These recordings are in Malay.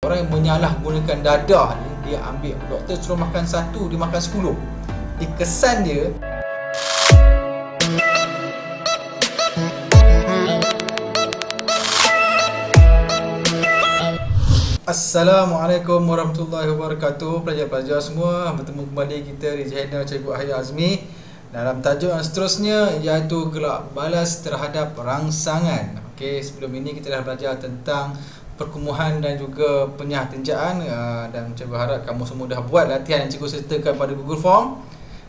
Orang yang menyalahgunakan dadah ni, dia ambil, doktor suruh makan 1, dia makan 10. Di kesan dia, Assalamualaikum warahmatullahi wabarakatuh. Pelajar-pelajar semua, bertemu kembali kita di channel Cikgu Ahya Azmi dalam tajuk yang seterusnya, iaitu gerak balas terhadap rangsangan. Okey, sebelum ini kita dah belajar tentang perkumuhan dan juga penyahatinjaan, dan cikgu harap kamu semua dah buat latihan yang cikgu sertakan pada Google Form.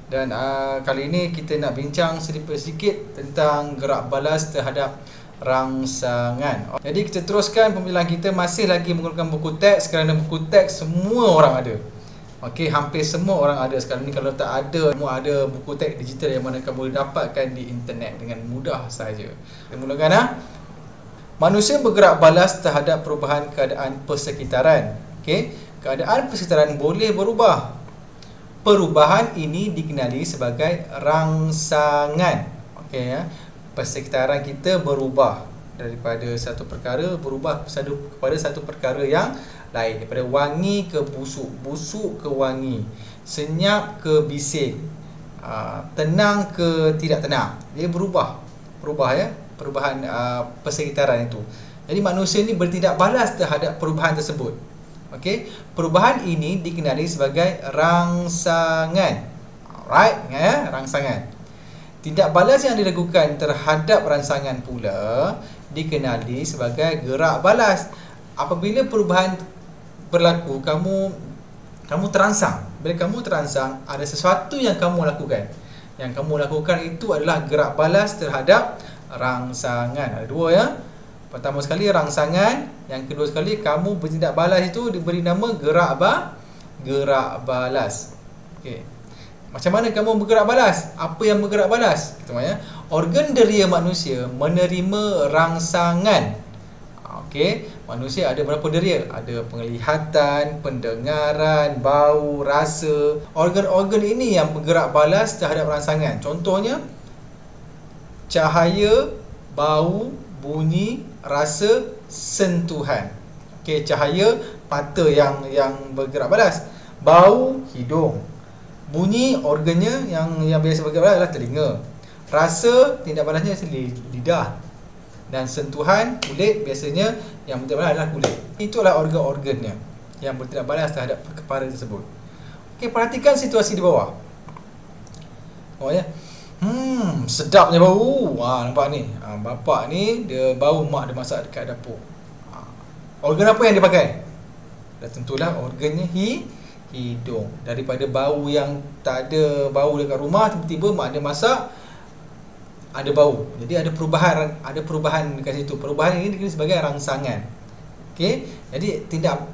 Dan kali ini kita nak bincang sedikit tentang gerak balas terhadap rangsangan. Jadi kita teruskan pembelajaran kita, masih lagi menggunakan buku teks, kerana buku teks semua orang ada. Okey, hampir semua orang ada sekarang ni. Kalau tak ada, semua ada buku teks digital yang mana kamu boleh dapatkan di internet dengan mudah saja. Kita mulakan. Manusia bergerak balas terhadap perubahan keadaan persekitaran. Okey, keadaan persekitaran boleh berubah. Perubahan ini dikenali sebagai rangsangan. Okey ya. Persekitaran kita berubah daripada satu perkara berubah kepada satu perkara yang lain, daripada wangi ke busuk, busuk ke wangi, senyap ke bising, tenang ke tidak tenang. Dia berubah ya, perubahan persekitaran itu. Jadi manusia ni bertindak balas terhadap perubahan tersebut. Okey, perubahan ini dikenali sebagai rangsangan. Alright ya, rangsangan. Tindak balas yang dilakukan terhadap rangsangan pula dikenali sebagai gerak balas. Apabila perubahan berlaku, kamu terangsang. Bila kamu terangsang, ada sesuatu yang kamu lakukan. Yang kamu lakukan itu adalah gerak balas terhadap rangsangan. Ada dua ya. Pertama sekali rangsangan, yang kedua sekali kamu bertindak balas, itu diberi nama gerak balas. Okey. Macam mana kamu bergerak balas? Apa yang bergerak balas? Kita ya. Organ deria manusia menerima rangsangan. Okey, manusia ada berapa deria? Ada penglihatan, pendengaran, bau, rasa. Organ-organ ini yang bergerak balas terhadap rangsangan. Contohnya cahaya, bau, bunyi, rasa, sentuhan. Okey, cahaya mata yang bergerak balas. Bau hidung. Bunyi organnya yang biasa bergerak balas adalah telinga. Rasa tindak balasnya lidah. Dan sentuhan kulit, biasanya yang bertindak balas adalah kulit. Itulah organ-organnya yang bertindak balas terhadap perkara tersebut. Okey, perhatikan situasi di bawah. Oh ya. Sedapnya bau. Nampak ni. Bapak ni dia bau mak dia masak dekat dapur. Organ apa yang dia pakai? Dah tentulah organnya hidung. Daripada bau yang tak ada bau dekat rumah, tiba-tiba mak dia masak ada bau. Jadi ada perubahan dekat situ. Perubahan ini dikenali sebagai rangsangan. Okey. Jadi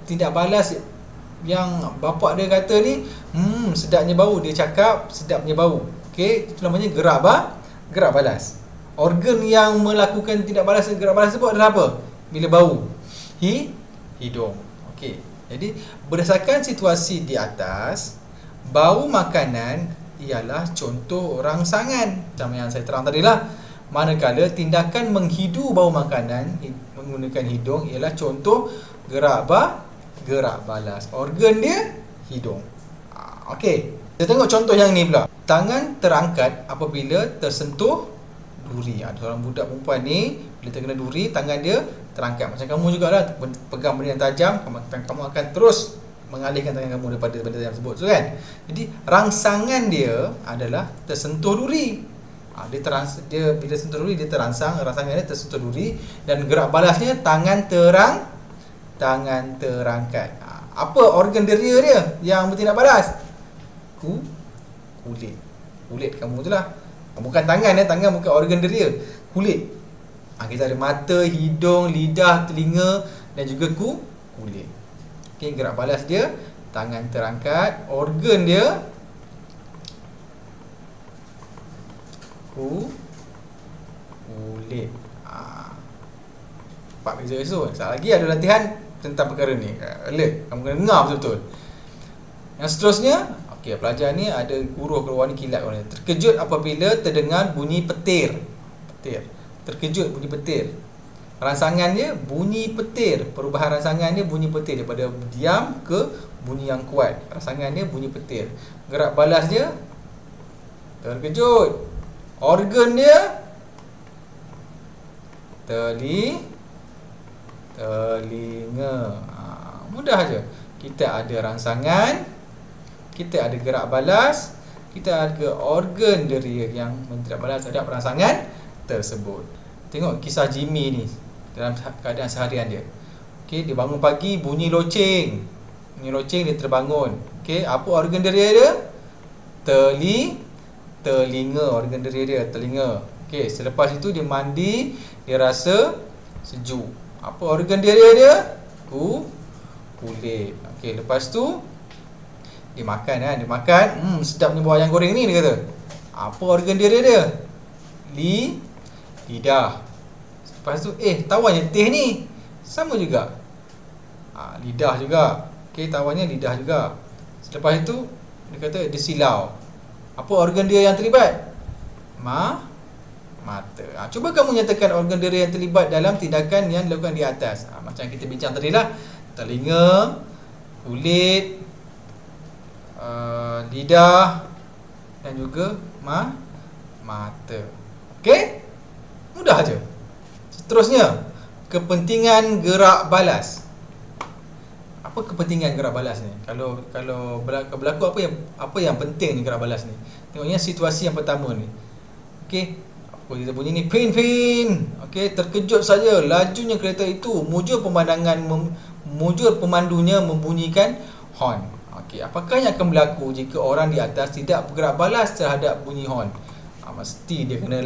tindak balas yang bapak dia kata ni, sedapnya bau, dia cakap sedapnya bau. Okey, itu namanya gerak balas. Organ yang melakukan tindak balas gerak balas tersebut adalah apa? Bila bau. Hidung. Okey. Jadi berdasarkan situasi di atas, bau makanan ialah contoh rangsangan macam yang saya terang tadilah. Manakala tindakan menghidu bau makanan menggunakan hidung ialah contoh gerak balas. Organ dia hidung. Okey. Kita tengok contoh yang ni pula. Tangan terangkat apabila tersentuh duri. Ada seorang budak perempuan ni, bila terkena duri, tangan dia terangkat. Macam kamu jugalah, pegang benda yang tajam, kamu akan terus mengalihkan tangan kamu daripada benda yang tersebut, so kan? Jadi rangsangan dia adalah tersentuh duri. Dia bila sentuh duri dia terangsang, rangsangan dia tersentuh duri, dan gerak balasnya tangan terangkat. Apa organ deria dia yang bertindak balas? Kulit kamu tu lah. Bukan tangan ya, tangan bukan organ deria, kulit. Kita ada mata, hidung, lidah, telinga dan juga kulit. Okey, gerak balas dia tangan terangkat, organ dia kulit. Empat beza esok. Sekejap lagi ada latihan tentang perkara ni. Alert, kamu kena dengar betul-betul. Yang seterusnya, okey, pelajar ni ada huruf keluar ni, kilat warna. Terkejut apabila terdengar bunyi petir. Terkejut bunyi petir. rangsangan dia bunyi petir. Perubahan rangsangan dia bunyi petir, daripada diam ke bunyi yang kuat. Rangsangan dia bunyi petir. Gerak balas dia terkejut. Organ dia telinga. Mudah aja. Kita ada rangsangan, kita ada gerak balas, kita ada organ deria yang mengerak balas terhadap rangsangan tersebut. Tengok kisah Jimmy ni dalam keadaan seharian dia. Okey, dia bangun pagi bunyi loceng. Bunyi loceng, dia terbangun. Okey, apa organ deria dia? Telinga, organ deria dia telinga. Okey, selepas itu dia mandi, dia rasa sejuk. Apa organ deria dia? Kulit. Okey, lepas tu dia makan kan, dia makan. Sedapnya buah ayam goreng ni, dia kata. Apa organ deria dia? Lidah. Lepas tu, tawarnya teh ni sama juga. Lidah juga. Okey, tawarnya lidah juga. Selepas itu dia kata dia silau. Apa organ dia yang terlibat? Mata. Cuba kamu nyatakan organ dia yang terlibat dalam tindakan yang dilakukan di atas. Macam kita bincang tadi lah. Telinga, kulit, lidah dan juga mata. Okey? Mudah aja. Seterusnya, kepentingan gerak balas. Apa kepentingan gerak balas ni? Kalau berlaku apa yang penting ni gerak balas ni? Tengoknya situasi yang pertama ni. Okey, apa kita bunyi ni? Pin. Okey, terkejut saja lajunya kereta itu. Mujur pemandunya membunyikan horn. Okey, apakah yang akan berlaku jika orang di atas tidak bergerak balas terhadap bunyi horn? Mesti dia kena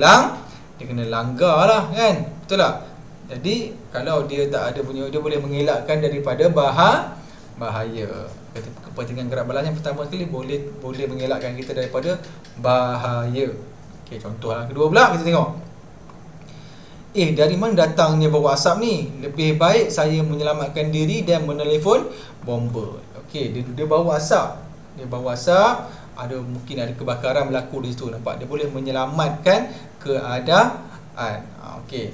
langgar lah kan? Betul tak? Jadi kalau dia tak ada bunyi, dia boleh mengelakkan daripada bahaya. Kepentingan gerak balas yang pertama sekali boleh mengelakkan kita daripada bahaya. Okey, contoh yang kedua pula kita tengok. Dari mana datangnya bau asap ni? Lebih baik saya menyelamatkan diri dan menelefon bomba. Okey, dia bau asap. Mungkin ada kebakaran berlaku di situ, nampak? Dia boleh menyelamatkan keadaan. Okey.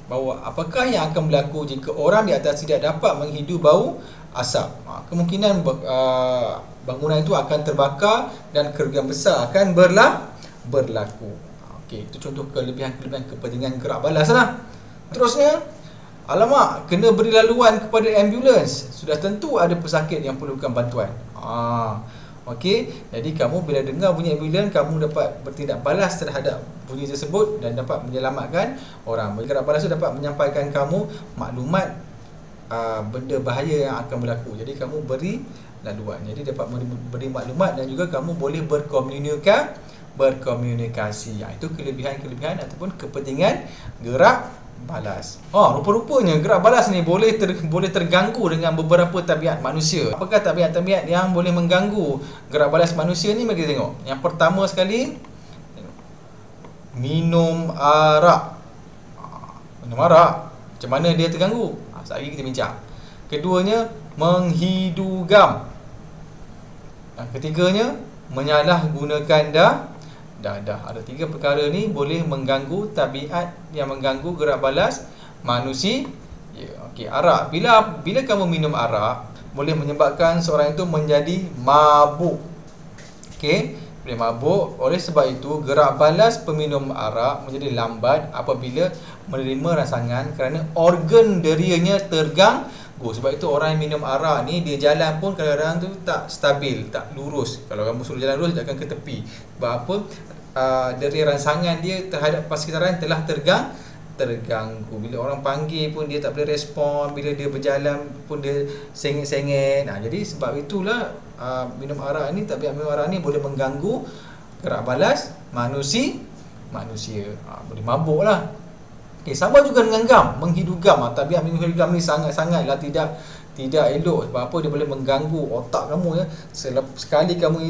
Bahawa apakah yang akan berlaku jika orang di atas tidak dapat menghidu bau asap? Kemungkinan bangunan itu akan terbakar dan kerugian besar akan berlaku. Okey, itu contoh kelebihan-kelebihan kepentingan gerak balas lah. Terusnya, alamak, kena beri laluan kepada ambulans. Sudah tentu ada pesakit yang perlukan bantuan. Okey, jadi kamu bila dengar bunyi ambulans, kamu dapat bertindak balas terhadap bunyi tersebut dan dapat menyelamatkan orang. Gerak balas itu dapat menyampaikan kamu maklumat benda bahaya yang akan berlaku. Jadi kamu beri laluan. Jadi dapat beri maklumat dan juga kamu boleh berkomunikasi. Itu kelebihan-kelebihan ataupun kepentingan gerak balas. Rupa-rupanya gerak balas ni boleh terganggu dengan beberapa tabiat manusia. Apakah tabiat-tabiat yang boleh mengganggu gerak balas manusia ni? Mari kita tengok. Yang pertama sekali, minum arak. Macam mana dia terganggu? Sekali kita bincang. Keduanya, menghidu gam. Yang ketiganya, menyalahgunakan dadah. Ada tiga perkara ni boleh mengganggu tabiat yang mengganggu gerak balas manusia. Okey, arak. Bila kamu minum arak, boleh menyebabkan seorang itu menjadi mabuk. Okey, boleh mabuk. Oleh sebab itu, gerak balas peminum arak menjadi lambat apabila menerima rangsangan kerana organ derianya terganggu. Sebab itu orang yang minum arak ni, dia jalan pun kadang-kadang tu tak stabil, tak lurus. Kalau kamu suruh jalan lurus, dia akan ke tepi. Sebab apa? Dari rangsangan dia terhadap persekitaran telah terganggu. Bila orang panggil pun dia tak boleh respon. Bila dia berjalan pun dia sengit-sengit. Jadi sebab itulah minum arak ni, tabiat minum arak ni boleh mengganggu gerak balas manusia. Boleh mabuk lah. Sama juga dengan gam, menghidu gam. Tabiat menghidu gam ni sangat-sangatlah tidak elok. Sebab apa? Dia boleh mengganggu otak kamu ya. Sekali kamu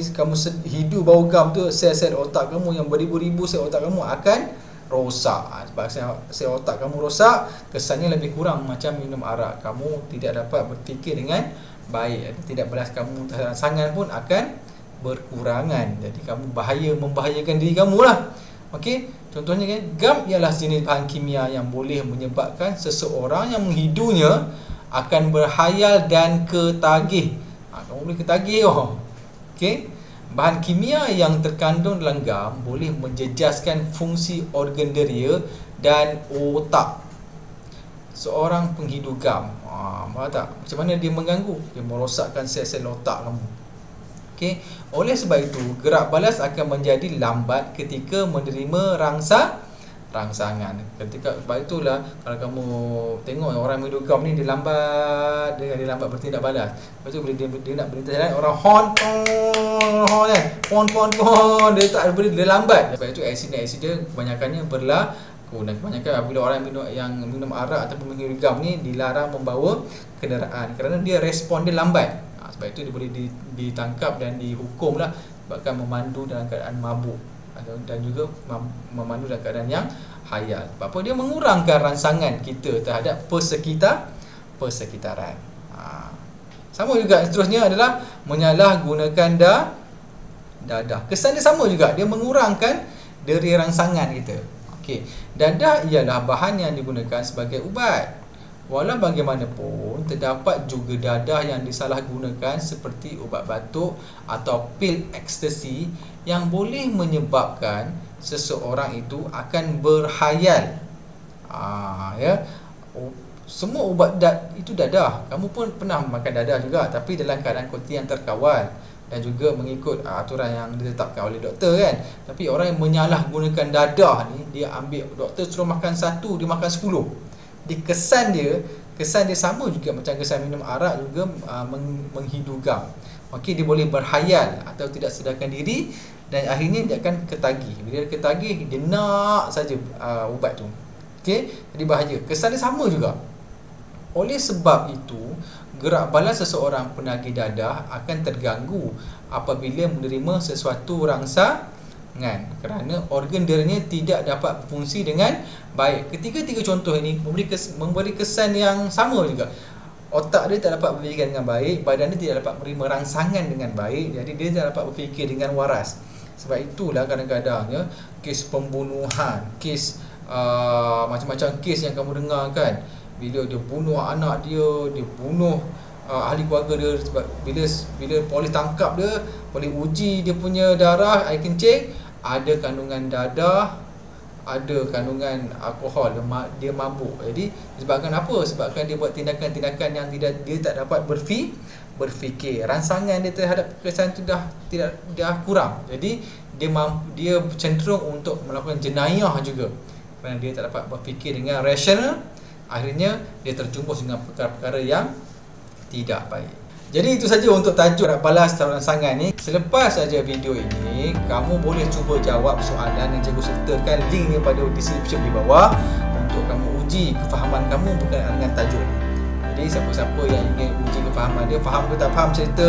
hidu bau gam tu, sel-sel otak kamu yang beribu-ribu sel otak kamu akan rosak. Sebab sel otak kamu rosak, kesannya lebih kurang macam minum arak. Kamu tidak dapat berfikir dengan baik. Tidak balas kamu rangsangan pun akan berkurangan. Jadi kamu membahayakan diri kamu lah. Okey. Contohnya kan, gam ialah jenis bahan kimia yang boleh menyebabkan seseorang yang menghidunya akan berhayal dan ketagih. Kamu boleh ketagih Okey. Bahan kimia yang terkandung dalam gam boleh menjejaskan fungsi organ deria dan otak seorang penghidu gam. Faham tak? Macam mana dia mengganggu? Dia merosakkan sel-sel otak kamu. Okey. Oleh sebab itu, gerak balas akan menjadi lambat ketika menerima rangsangan. Ketika sebab itulah kalau kamu tengok orang menghidu gam ni, dia lambat bertindak balas. Lepas tu bila dia nak berlintas jalan, orang horn kan. Dia tak boleh, dia lambat. Sebab itu aksiden kebanyakannya berlaku. Dan kebanyakan bila orang yang minum arak ataupun menghidu gam ni dilarang membawa kenderaan kerana dia respon dia lambat. Sebab itu dia boleh ditangkap dan dihukum lah sebabkan memandu dalam keadaan mabuk dan juga memandu dalam keadaan yang hayal. Sebab apa? Dia mengurangkan rangsangan kita terhadap persekitaran. Sama juga seterusnya adalah menyalahgunakan dadah. Kesan dia sama juga, dia mengurangkan dari rangsangan kita. Okey, dadah ialah bahan yang digunakan sebagai ubat. Walau bagaimanapun, terdapat juga dadah yang disalahgunakan seperti ubat batuk atau pil ekstasi yang boleh menyebabkan seseorang itu akan berhayal. Semua ubat itu dadah. Kamu pun pernah makan dadah juga, tapi dalam keadaan konti yang terkawal dan juga mengikut aturan yang ditetapkan oleh doktor kan. Tapi orang yang menyalahgunakan dadah ni, dia ambil, doktor suruh makan 1, dia makan 10. Kesan dia sama juga macam kesan minum arak juga menghidu gam. Okey, dia boleh berhayal atau tidak sedarkan diri dan akhirnya dia akan ketagih. Bila dia ketagih, dia nak saja ubat tu. Okey, jadi bahaya. Kesan dia sama juga. Oleh sebab itu, gerak balas seseorang penagih dadah akan terganggu apabila menerima sesuatu rangsangan kerana organ derianya tidak dapat berfungsi dengan baik. Ketiga-tiga contoh ini memberi kesan yang sama juga. Otak dia tak dapat berfikir dengan baik, badan dia tidak dapat menerima rangsangan dengan baik, jadi dia tidak dapat berfikir dengan waras. Sebab itulah kadang-kadang kes pembunuhan, kes macam-macam kes yang kamu dengar kan, bila dia bunuh anak dia bunuh ahli keluarga dia. Sebab bila polis tangkap dia, polis uji dia punya darah, air kencing, ada kandungan dadah, ada kandungan alkohol, dia mabuk. Jadi sebabkan apa? Sebabkan dia buat tindakan-tindakan yang dia tak dapat berfikir. Rangsangan dia terhadap kesan itu dah kurang. Jadi dia cenderung untuk melakukan jenayah juga kerana dia tak dapat berfikir dengan rasional. Akhirnya dia terjumus dengan perkara-perkara yang tidak baik. Jadi itu saja untuk tajuk gerak balas terhadap rangsangan ni. Selepas saja video ini, kamu boleh cuba jawab soalan yang cikgu sertakan linknya pada description di bawah untuk kamu uji kefahaman kamu berkenaan dengan tajuk ni. Jadi siapa-siapa yang ingin uji kefahaman dia, faham ke tak faham cerita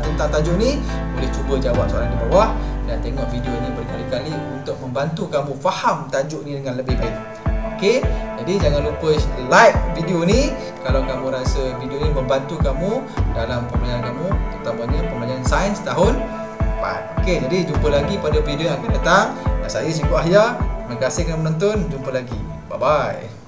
tentang tajuk ni, boleh cuba jawab soalan di bawah dan tengok video ini berkali-kali untuk membantu kamu faham tajuk ni dengan lebih baik. Okey, jadi jangan lupa like video ni kalau kamu rasa video ini membantu kamu dalam pembelajaran kamu, terutamanya pembelajaran sains tahun 4. Okey, jadi jumpa lagi pada video yang akan datang. Saya Cikgu Ahya. Terima kasih kerana menonton. Jumpa lagi. Bye bye.